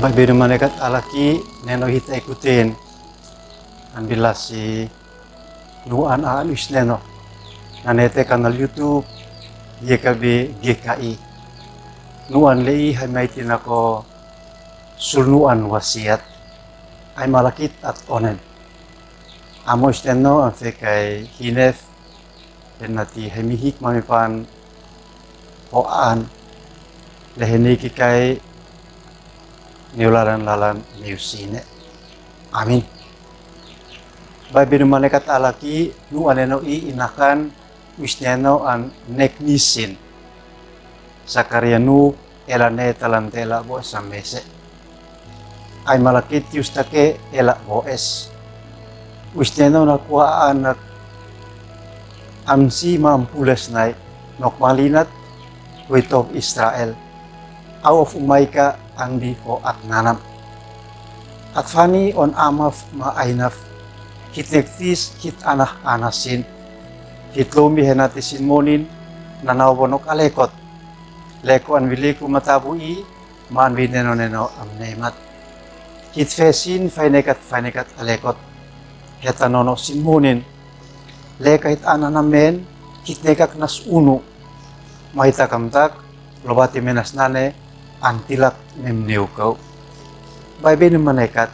Bagbino manekat alaki neno hita ikutin anbila si nuan alus neno nanete kanal YouTube YKB GKI nuan lei hay maitin ako sulnuan wasiat ay malakit at onen amos neno ang kay hinef dan nati hemihik mamipan hoan leheniki kay niularan-lalan niusine. Amin. Baybino manekat alaki nu aneno inakan wisneno an neknisin. Sakarianu elane talantela bo samese. Ay malakit yustake ela boes. Wisneno nakuha anak amsi mampulas nai nok malinat witov Israel. Aw of umayka andi ho at nanam. At fani on amaf maainaf, hitnektis hit anah anasin, hitlumi henatisin monin, nanawonok alekot. Leko an wiliku matabui, man wineno amnemat. Hitfesin fainekat alekot, hetanono sin monin. Leka hit ananamen, hitnekak nas unu, mahitakamtak, lobati menas nane, antilak memneu kau. Baybino manekat,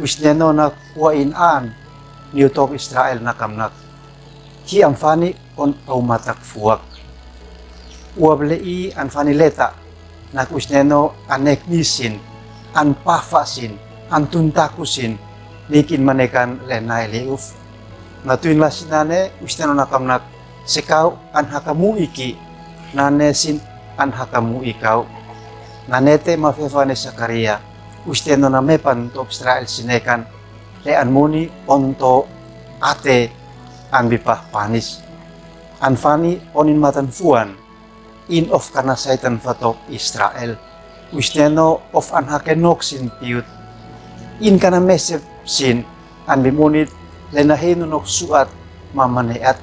wisneno na kuwain an niutop Israel na kamnak. Hi amfani on aumatak fuak. Uablei anfani leta na wisneno aneknisin, anpafasin, antuntakusin, nikin manekan lenay leuf. Natuin lasinane wisneno na kamnak sekaw anhakamu iki, nanesin anhakamu ikaw. Nanete mafefane Sakaria, usteno na mepan to Israel sinekan, lean muni onto ate anbipah panis. Anfani onin matan fuan, in of kana saitan fatok Israel, usteno of anhakenok sin piut, in kana mesep sin, anbimunit lenahino nok suat mamaneat,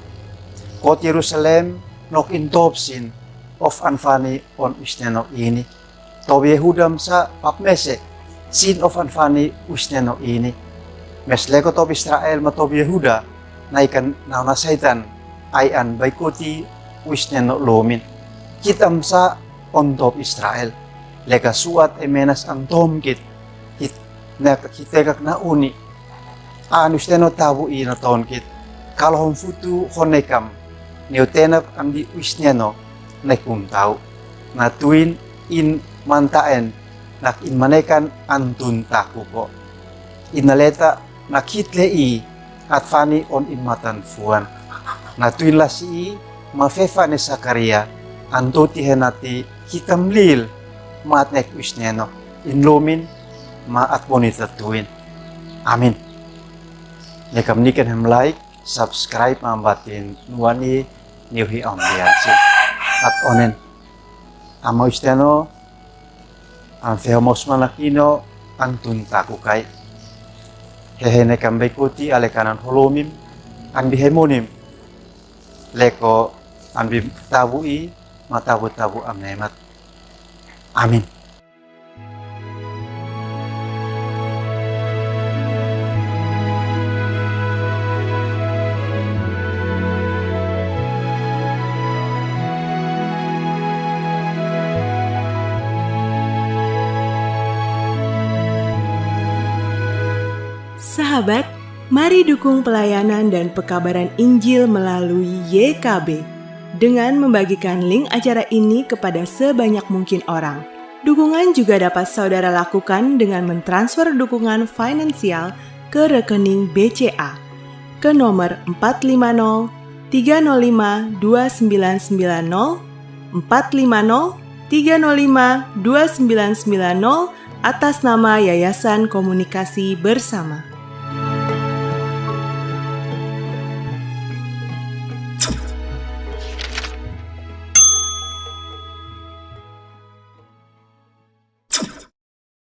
kot Jerusalem nok intop sin, of anfani on usteno ini. Tob Yehudam sa papmese, sin of anfani usneno ini. Mesleko tob Israel matob Yehuda, naikan nauna saitan, ay an baykoti usneno lomin. Kitam sa on tob Israel, leka suat emenas ang tomkit, hitekak na uni. Usneno tabu ina tonkit, kalahon futu honekam, neutenap ang di usneno, naikumtau. Natuin in mantaen nak inmanekan antun takuko. Inaleta nakitlei at fani on inmatan fuan. Natuin lasi mafefa ni Sakaria antuti henati hitamlil matnek wisneno. Inlomin maat bonitatuin. Amin. Nekam niken hem like, subscribe mambatin nuani niuhi ambiansin. At onen. Amo isteno ang fehomos manakino ang tuntakukay. Hehene kambay kuti alekanan holomim ang bihemonim. Leko ang bitabui matabu-tabu amnemat. Amin. Sahabat, mari dukung pelayanan dan pekabaran Injil melalui YKB dengan membagikan link acara ini kepada sebanyak mungkin orang. Dukungan juga dapat saudara lakukan dengan mentransfer dukungan finansial ke rekening BCA ke nomor 450 305 2990 450 305 2990 atas nama Yayasan Komunikasi Bersama.